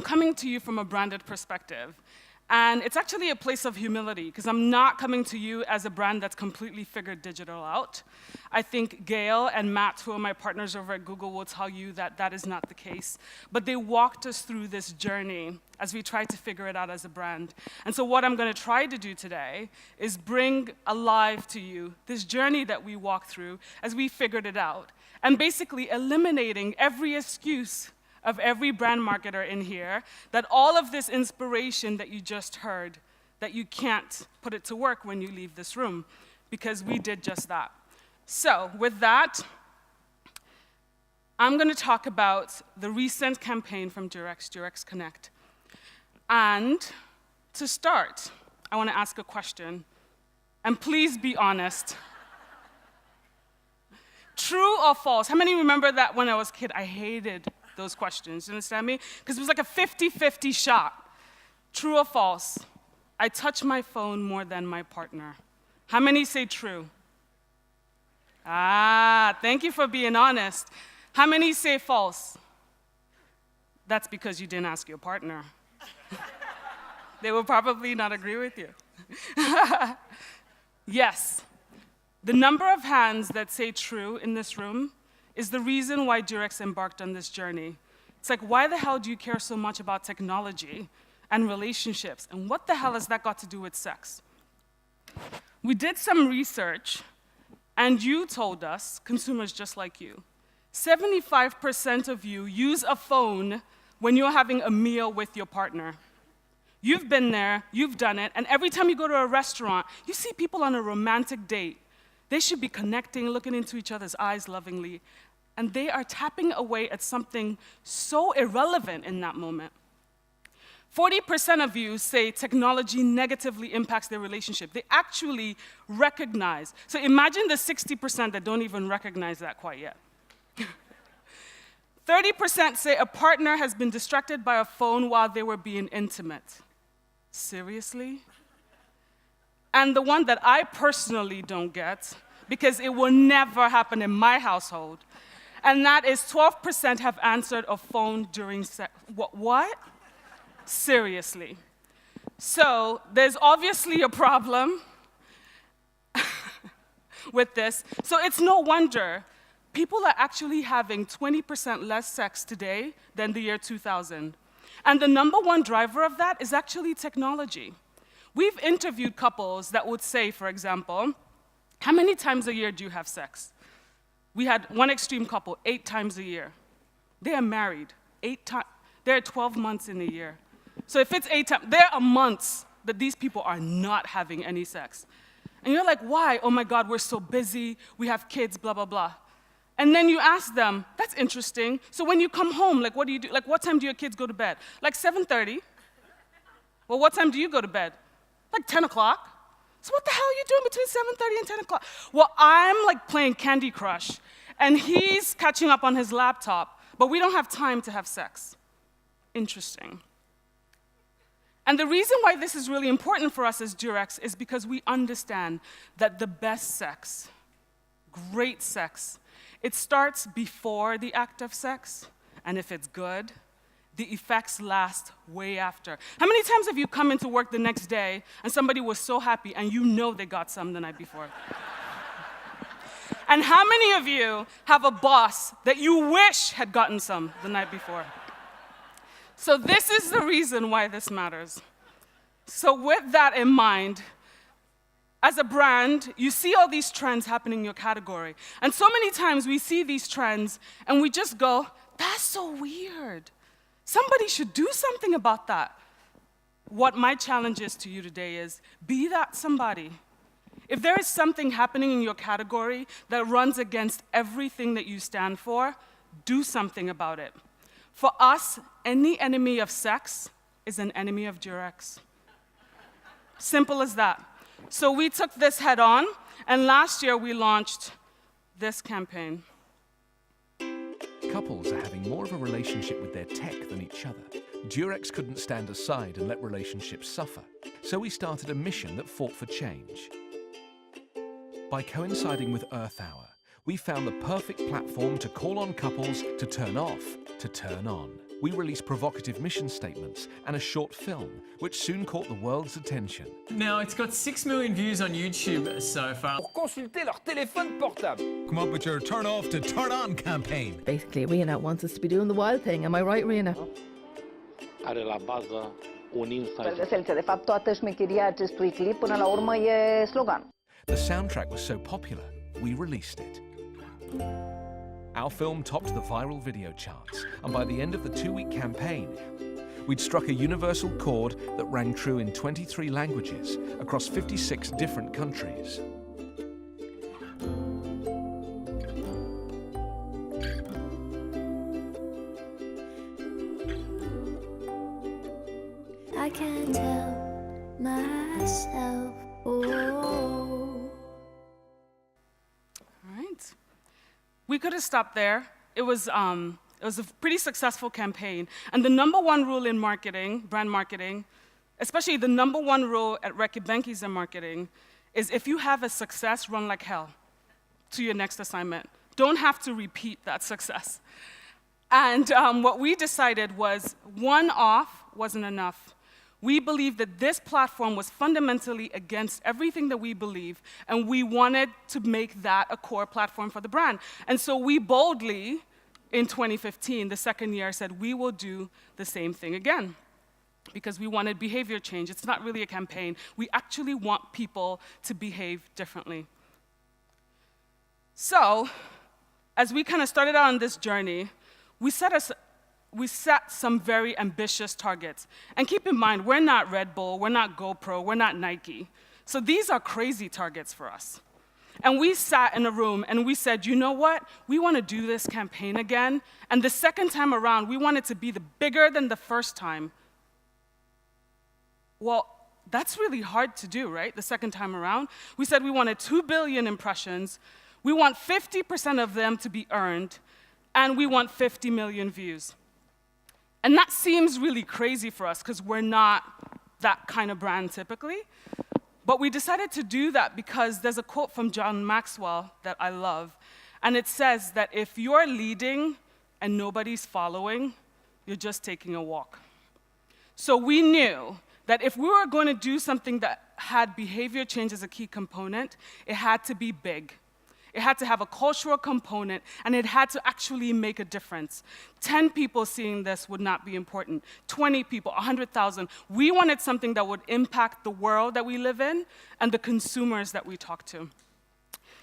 coming to you from a branded perspective. And it's actually a place of humility, because I'm not coming to you as a brand that's completely figured digital out. I think Gail and Matt, who are my partners over at Google, will tell you that that is not the case. But they walked us through this journey as we tried to figure it out as a brand. And so what I'm going to try to do today is bring alive to you this journey that we walked through as we figured it out, and basically eliminating every excuse of every brand marketer in here, that all of this inspiration that you just heard, that you can't put it to work when you leave this room, because we did just that. So with that, I'm going to talk about the recent campaign from Durex, Durex Connect. And to start, I want to ask a question, and please be honest. True or false? How many remember that when I was a kid, I hated those questions, you understand me? Because it was like a 50-50 shot. True or false? I touch my phone more than my partner. How many say true? Ah, thank you for being honest. How many say false? That's because you didn't ask your partner. They will probably not agree with you. Yes, the number of hands that say true in this room is the reason why Durex embarked on this journey. It's like, why the hell do you care so much about technology and relationships? And what the hell has that got to do with sex? We did some research, and you told us, consumers just like you, 75% of you use a phone when you're having a meal with your partner. You've been there, you've done it, and every time you go to a restaurant, you see people on a romantic date. They should be connecting, looking into each other's eyes lovingly, and they are tapping away at something so irrelevant in that moment. 40% of you say technology negatively impacts their relationship. They actually recognize. So imagine the 60% that don't even recognize that quite yet. 30% say a partner has been distracted by a phone while they were being intimate. Seriously? And the one that I personally don't get, because it will never happen in my household, and that is 12% have answered a phone during sex. What? Seriously. So there's obviously a problem with this. So it's no wonder people are actually having 20% less sex today than the year 2000. And the number one driver of that is actually technology. We've interviewed couples that would say, for example, how many times a year do you have sex? We had one extreme couple, 8 times a year. They are married, they're 12 months in a year. So if it's 8 times, there are months that these people are not having any sex. And you're like, why? Oh my God, we're so busy, we have kids, blah, blah, blah. And then you ask them, that's interesting. So when you come home, like, what do you do? Like, what time do your kids go to bed? Like 7:30. Well, what time do you go to bed? Like 10 o'clock. So what the hell are you doing between 7:30 and 10 o'clock? Well, I'm like playing Candy Crush, and he's catching up on his laptop, but we don't have time to have sex. Interesting. And the reason why this is really important for us as Durex is because we understand that the best sex, great sex, it starts before the act of sex, and if it's good, the effects last way after. How many times have you come into work the next day and somebody was so happy and you know they got some the night before? And how many of you have a boss that you wish had gotten some the night before? So this is the reason why this matters. So with that in mind, as a brand, you see all these trends happening in your category. And so many times we see these trends and we just go, that's so weird. Somebody should do something about that. What my challenge is to you today is, be that somebody. If there is something happening in your category that runs against everything that you stand for, do something about it. For us, any enemy of sex is an enemy of Durex. Simple as that. So we took this head on, and last year we launched this campaign. Couples are having more of a relationship with their tech than each other. Durex couldn't stand aside and let relationships suffer, so we started a mission that fought for change. By coinciding with Earth Hour, we found the perfect platform to call on couples to turn off to turn on. We released provocative mission statements and a short film, which soon caught the world's attention. Now, it's got 6 million views on YouTube so far. Pour consulter leur téléphone portable. Come up with your turn off to turn on campaign. Basically, Rihanna wants us to be doing the wild thing. Am I right, Rihanna? Are la bază un insight. Esența, de fapt, toată șmecheria acestui clip, până la urmă, e slogan. The soundtrack was so popular, we released it. Our film topped the viral video charts, and by the end of the 2-week campaign, we'd struck a universal chord that rang true in 23 languages across 56 different countries. I can't tell myself. Oh. All right. We could have stopped there. It was a pretty successful campaign. And the #1 rule in marketing, brand marketing, especially the #1 rule at Reckitt Benckiser in marketing, is if you have a success, run like hell to your next assignment. Don't have to repeat that success. And what we decided was one-off wasn't enough. We believed that this platform was fundamentally against everything that we believe, and we wanted to make that a core platform for the brand. And so we boldly, in 2015, the second year, said we will do the same thing again, because we wanted behavior change. It's not really a campaign. We actually want people to behave differently. So, as we kind of started out on this journey, we set some very ambitious targets. And keep in mind, we're not Red Bull, we're not GoPro, we're not Nike. So these are crazy targets for us. And we sat in a room and we said, you know what? We want to do this campaign again. And the second time around, we want it to be bigger than the first time. Well, that's really hard to do, right? The second time around. We said we wanted 2 billion impressions. We want 50% of them to be earned. And we want 50 million views. And that seems really crazy for us because we're not that kind of brand typically. But we decided to do that because there's a quote from John Maxwell that I love. And it says that if you're leading and nobody's following, you're just taking a walk. So we knew that if we were going to do something that had behavior change as a key component, it had to be big. It had to have a cultural component, and it had to actually make a difference. 10 people seeing this would not be important. 20 people, 100,000. We wanted something that would impact the world that we live in and the consumers that we talk to.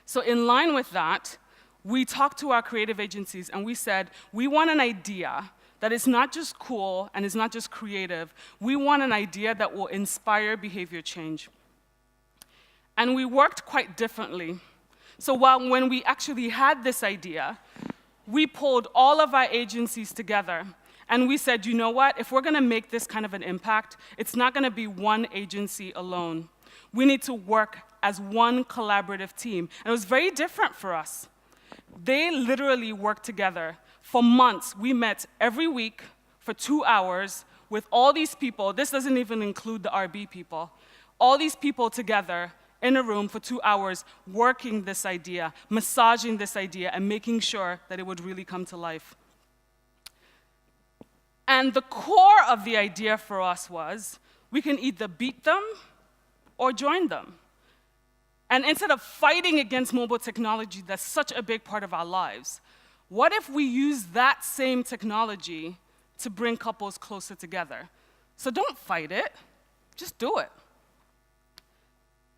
So in line with that, we talked to our creative agencies, and we said, we want an idea that is not just cool and is not just creative. We want an idea that will inspire behavior change. And we worked quite differently. So when we actually had this idea, we pulled all of our agencies together, and we said, you know what? If we're going to make this kind of an impact, it's not going to be one agency alone. We need to work as one collaborative team. And it was very different for us. They literally worked together. For months, we met every week for 2 hours with all these people. This doesn't even include the RB people. All these people together in a room for 2 hours, working this idea, massaging this idea, and making sure that it would really come to life. And the core of the idea for us was, we can either beat them or join them. And instead of fighting against mobile technology that's such a big part of our lives, what if we use that same technology to bring couples closer together? So don't fight it, just do it.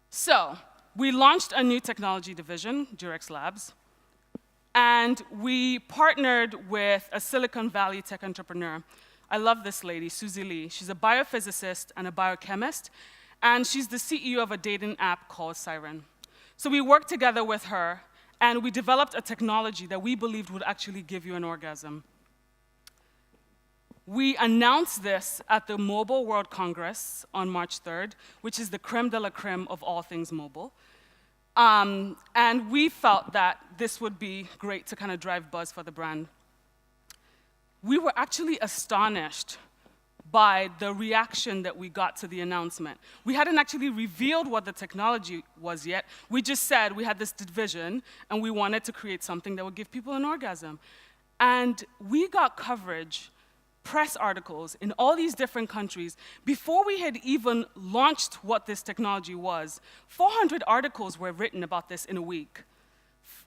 So we launched a new technology division, Durex Labs, and we partnered with a Silicon Valley tech entrepreneur. I love this lady, Susie Lee. She's a biophysicist and a biochemist, and she's the CEO of a dating app called Siren. So we worked together with her, and we developed a technology that we believed would actually give you an orgasm. We announced this at the Mobile World Congress on March 3rd, which is the creme de la creme of all things mobile. And we felt that this would be great to kind of drive buzz for the brand. We were actually astonished by the reaction that we got to the announcement. We hadn't actually revealed what the technology was yet. We just said we had this division, and we wanted to create something that would give people an orgasm. And we got coverage press articles in all these different countries. Before we had even launched what this technology was, 400 articles were written about this in a week.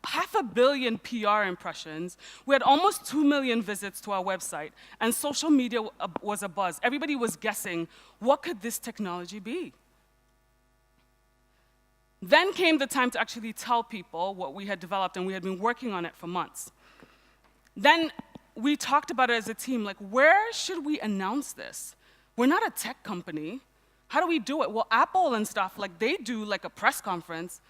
500 million PR impressions. We had almost 2 million visits to our website, and social media was a buzz. Everybody was guessing, what could this technology be? Then came the time to actually tell people what we had developed, and we had been working on it for months. Then we talked about it as a team, like, where should we announce this? We're not a tech company. How do we do it? Well, Apple and stuff, like, they do like a press conference.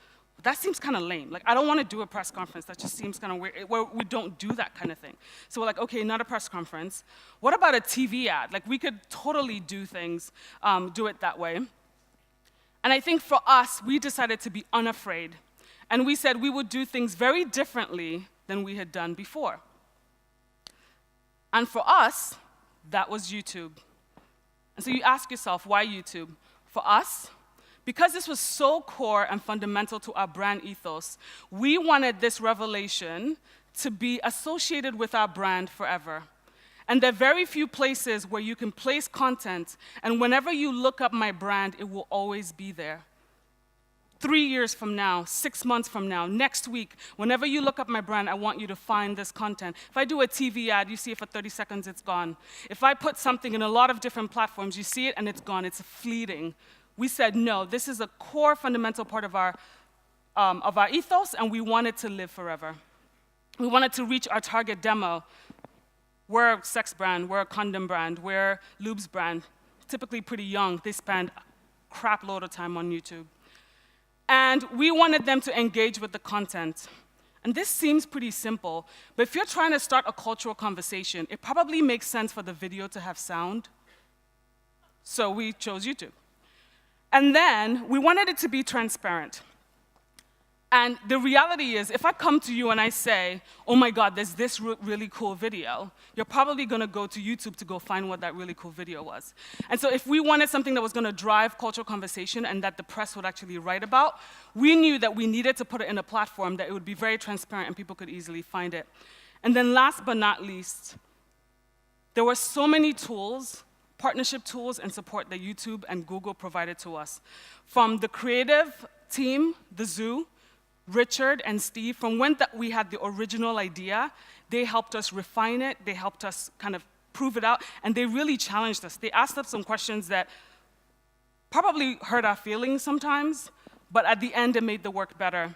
That seems kind of lame. Like, I don't want to do a press conference. That just seems kind of weird. We don't do that kind of thing. So we're like, okay, not a press conference. What about a TV ad? Like, we could totally do things, do it that way. And I think for us, we decided to be unafraid. And we said we would do things very differently than we had done before. And for us, that was YouTube. And so you ask yourself, why YouTube? For us, because this was so core and fundamental to our brand ethos, we wanted this revelation to be associated with our brand forever. And there are very few places where you can place content, and whenever you look up my brand, it will always be there. 3 years from now, 6 months from now, next week, whenever you look up my brand, I want you to find this content. If I do a TV ad, you see it for 30 seconds, it's gone. If I put something in a lot of different platforms, you see it and it's gone, it's fleeting. We said, no, this is a core fundamental part of our ethos, and we want it to live forever. We wanted to reach our target demo. We're a sex brand, we're a condom brand, we're a lubes brand, typically pretty young. They spend a crap load of time on YouTube. And we wanted them to engage with the content. And this seems pretty simple, but if you're trying to start a cultural conversation, it probably makes sense for the video to have sound. So we chose YouTube. And then we wanted it to be transparent. And the reality is, if I come to you and I say, oh my God, there's this really cool video, you're probably going to go to YouTube to go find what that really cool video was. And so if we wanted something that was going to drive cultural conversation and that the press would actually write about, we knew that we needed to put it in a platform that it would be very transparent and people could easily find it. And then last but not least, there were so many tools, partnership tools and support that YouTube and Google provided to us. From the creative team, the Zoo, Richard and Steve, from when we had the original idea, they helped us refine it, they helped us kind of prove it out, and they really challenged us. They asked us some questions that probably hurt our feelings sometimes, but at the end, it made the work better.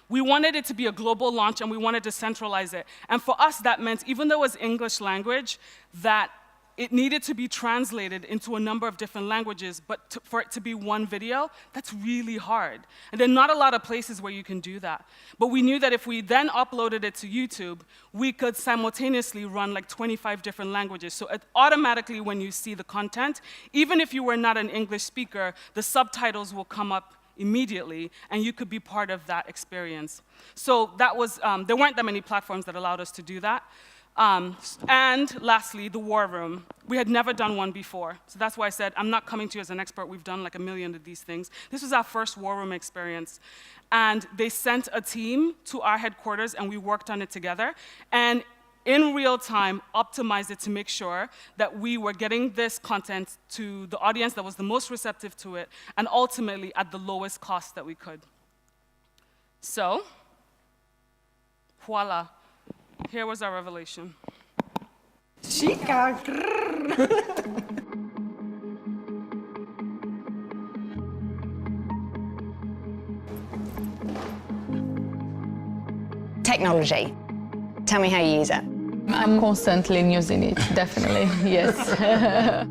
We wanted it to be a global launch, and we wanted to centralize it. And for us, that meant, even though it was English language, that it needed to be translated into a number of different languages, but for it to be one video, that's really hard. And there are not a lot of places where you can do that. But we knew that if we then uploaded it to YouTube, we could simultaneously run like 25 different languages. So it automatically, when you see the content, even if you were not an English speaker, the subtitles will come up immediately, and you could be part of that experience. So that was, there weren't that many platforms that allowed us to do that. And lastly, the war room. We had never done one before. So that's why I said, I'm not coming to you as an expert. We've done like 1 million of these things. This was our first war room experience. And they sent a team to our headquarters, and we worked on it together. And in real time, optimized it to make sure that we were getting this content to the audience that was the most receptive to it, and ultimately at the lowest cost that we could. So, voila. Here was our revelation. Chica. Technology. Tell me how you use it. I'm constantly using it, definitely, yes.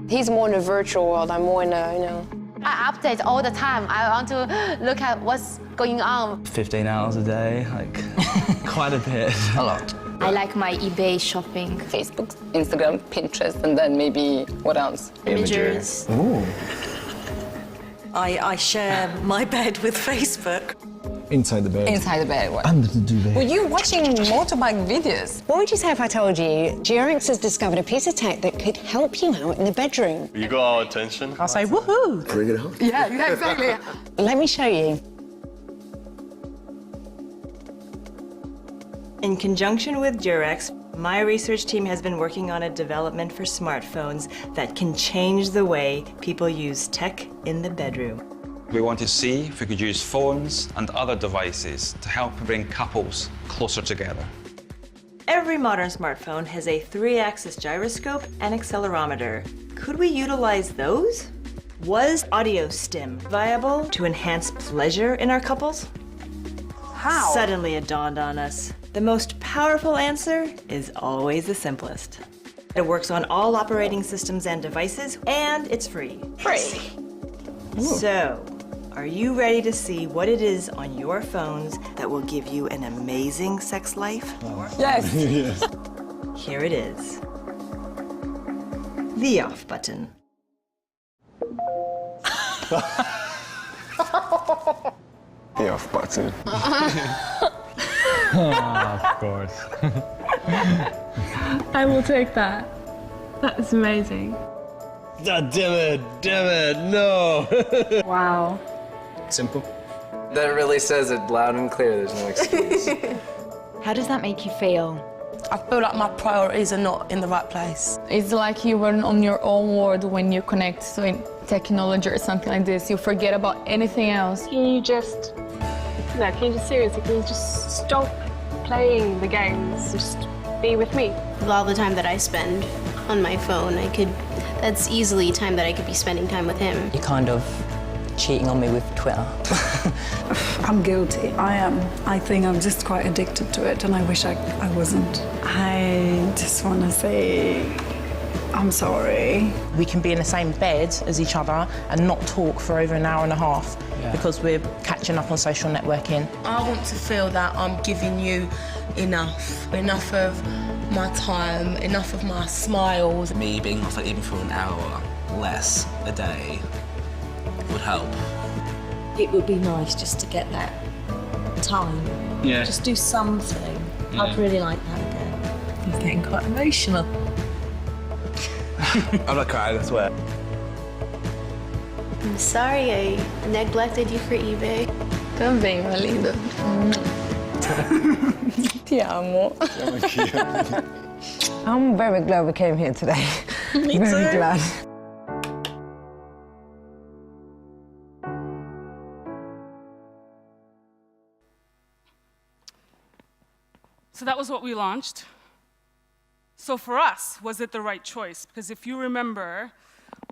He's more in a virtual world, I'm more in a, you know. I update all the time. I want to look at what's going on. 15 hours a day, like quite a bit. A lot. I like my eBay shopping. Facebook, Instagram, Pinterest, and then maybe, what else? Images. Ooh. I share my bed with Facebook. Inside the bed. Inside the bed. What? Under the duvet. Were you watching motorbike videos? What would you say if I told you Durex has discovered a piece of tech that could help you out in the bedroom? You got our attention. I'll say, woohoo! Bring it on. Yeah, exactly. Let me show you. In conjunction with Durex, My research team has been working on a development for smartphones that can change the way people use tech in the bedroom. We want to see if we could use phones and other devices to help bring couples closer together. Every modern smartphone has a 3-axis gyroscope and accelerometer. Could we utilize those? Was audio stim viable to enhance pleasure in our couples? How? Suddenly it dawned on us. The most powerful answer is always the simplest. It works on all operating systems and devices, and it's free. Free. So, are you ready to see what it is on your phones that will give you an amazing sex life? Yes. Yes. Here it is. The off button. The off button. Of course. I will take that. That's amazing. Damn it, no. Wow. Simple. That really says it loud and clear. There's no excuse. How does that make you feel? I feel like my priorities are not in the right place. It's like you were on your own world when you connect to technology or something like this. You forget about anything else. Can you just seriously, can you just stop playing the games? Just be with me. With all the time that I spend on my phone, that's easily time that I could be spending time with him. You're kind of cheating on me with Twitter. I'm guilty. I am. I think I'm just quite addicted to it, and I wish I wasn't. I just want to say I'm sorry. We can be in the same bed as each other and not talk for over an hour and a half because we're catching up on social networking. I want to feel that I'm giving you enough of my time, enough of my smiles. Me being off even for an hour less a day would help. It would be nice just to get that time. Yeah. Just do something. Yeah. I'd really like that again. I'm getting quite emotional. I'm not crying, I swear. I'm sorry I neglected you for eBay. Também, meu lindo. Ti amo. I'm very glad we came here today. Me very too. glad. So that was what we launched. So for us, was it the right choice? Because if you remember,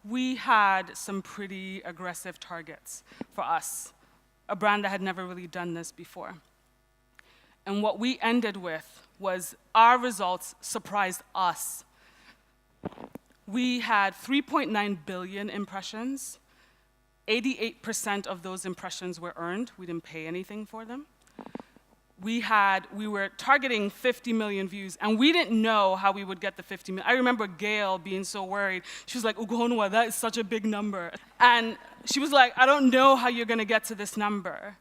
we had some pretty aggressive targets for us, a brand that had never really done this before. And what we ended with was our results surprised us. We had 3.9 billion impressions. 88% of those impressions were earned. We didn't pay anything for them. We were targeting 50 million views, and we didn't know how we would get the 50 million. I remember Gail being so worried. She was like, Ukonwa, that is such a big number. And she was like, I don't know how you're gonna get to this number.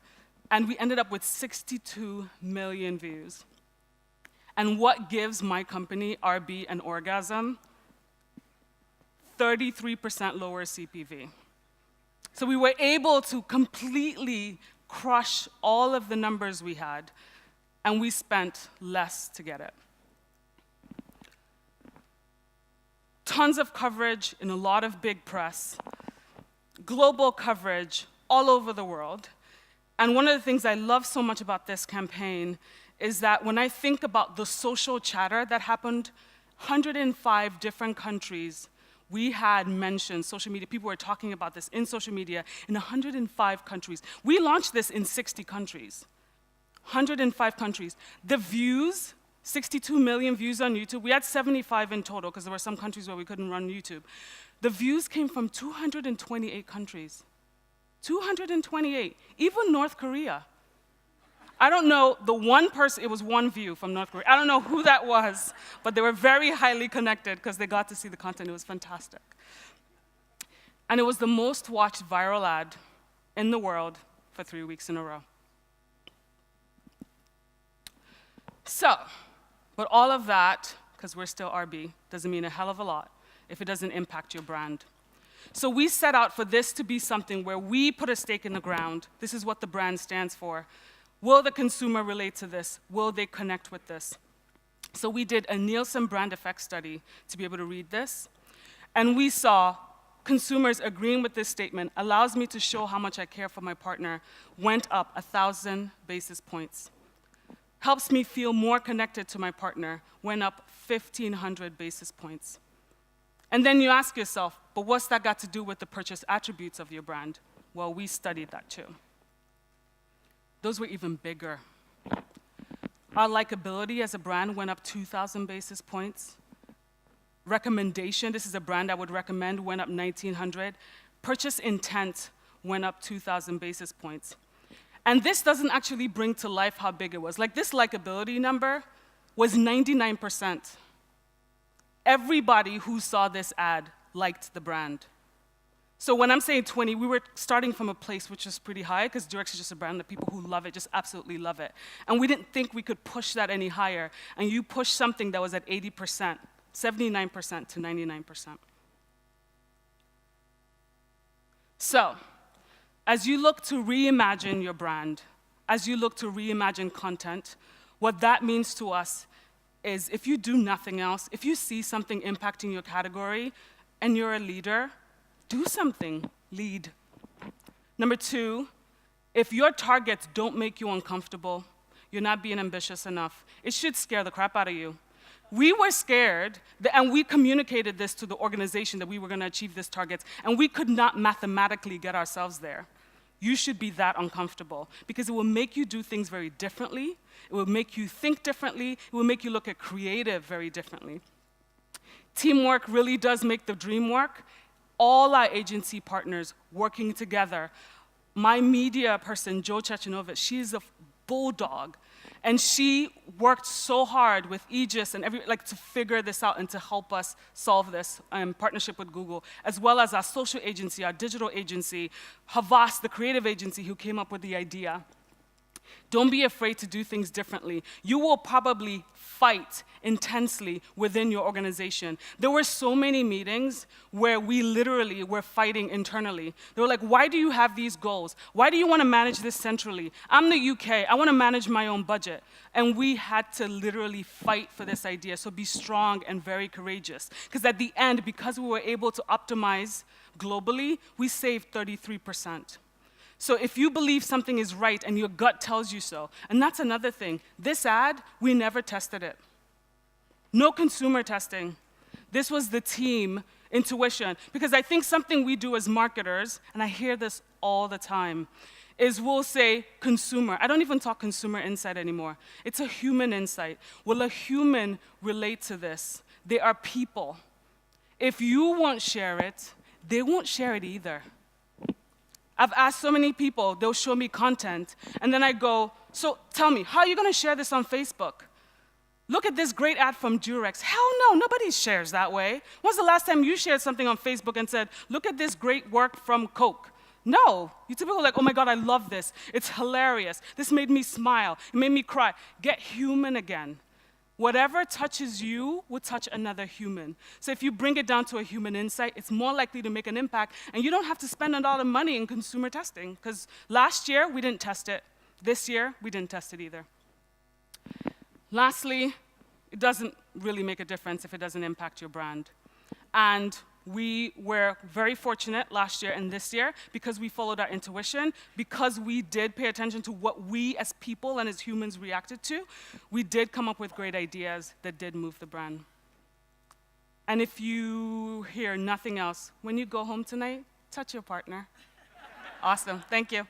And we ended up with 62 million views. And what gives my company, RB, an orgasm? 33% lower CPV. So we were able to completely crush all of the numbers we had, and we spent less to get it. Tons of coverage in a lot of big press, global coverage all over the world. And one of the things I love so much about this campaign is that when I think about the social chatter that happened, 105 different countries, we had mentioned social media. People were talking about this in social media in 105 countries. We launched this in 60 countries, 105 countries. The views, 62 million views on YouTube. We had 75 in total because there were some countries where we couldn't run YouTube. The views came from 228 countries. 228, even North Korea. I don't know, the one person, it was one view from North Korea. I don't know who that was, but they were very highly connected because they got to see the content. It was fantastic. And it was the most watched viral ad in the world for 3 weeks in a row. So, but all of that, because we're still RB, doesn't mean a hell of a lot if it doesn't impact your brand. So we set out for this to be something where we put a stake in the ground. This is what the brand stands for. Will the consumer relate to this? Will they connect with this? So we did a Nielsen brand effect study to be able to read this. And we saw consumers agreeing with this statement allows me to show how much I care for my partner went up 1,000 basis points. Helps me feel more connected to my partner went up 1,500 basis points. And then you ask yourself, but what's that got to do with the purchase attributes of your brand? Well, we studied that too. Those were even bigger. Our likability as a brand went up 2,000 basis points. Recommendation, this is a brand I would recommend, went up 1,900. Purchase intent went up 2,000 basis points. And this doesn't actually bring to life how big it was. Like, this likability number was 99%. Everybody who saw this ad liked the brand. So when I'm saying 20, we were starting from a place which is pretty high, because Durex is just a brand that people who love it just absolutely love it. And we didn't think we could push that any higher. And you pushed something that was at 80%, 79% to 99%. So, as you look to reimagine your brand, as you look to reimagine content, what that means to us is if you do nothing else, if you see something impacting your category and you're a leader, do something, lead. Number two, if your targets don't make you uncomfortable, you're not being ambitious enough. It should scare the crap out of you. We were scared, and we communicated this to the organization that we were going to achieve these targets, and we could not mathematically get ourselves there. You should be that uncomfortable, because it will make you do things very differently. It will make you think differently. It will make you look at creative very differently. Teamwork really does make the dream work. All our agency partners working together. My media person, Jo Chechinovich, she's a bulldog. And she worked so hard with Aegis and to figure this out and to help us solve this in partnership with Google, as well as our social agency, our digital agency, Havas, the creative agency who came up with the idea. Don't be afraid to do things differently. You will probably fight intensely within your organization. There were so many meetings where we literally were fighting internally. They were like, why do you have these goals? Why do you want to manage this centrally? I'm the UK, I want to manage my own budget. And we had to literally fight for this idea, so be strong and very courageous. Because at the end, because we were able to optimize globally, we saved 33%. So if you believe something is right and your gut tells you so, and that's another thing, this ad, we never tested it. No consumer testing. This was the team intuition. Because I think something we do as marketers, and I hear this all the time, is we'll say consumer. I don't even talk consumer insight anymore. It's a human insight. Will a human relate to this? They are people. If you won't share it, they won't share it either. I've asked so many people, they'll show me content, and then I go, so tell me, how are you going to share this on Facebook? Look at this great ad from Durex. Hell no, nobody shares that way. When's the last time you shared something on Facebook and said, look at this great work from Coke? No. You typically like, oh my God, I love this. It's hilarious. This made me smile. It made me cry. Get human again. Whatever touches you will touch another human. So if you bring it down to a human insight, it's more likely to make an impact, and you don't have to spend a lot of money in consumer testing, because last year, we didn't test it. This year, we didn't test it either. Lastly, it doesn't really make a difference if it doesn't impact your brand. And we were very fortunate last year and this year because we followed our intuition, because we did pay attention to what we as people and as humans reacted to. We did come up with great ideas that did move the brand. And if you hear nothing else, when you go home tonight, touch your partner. Awesome, thank you.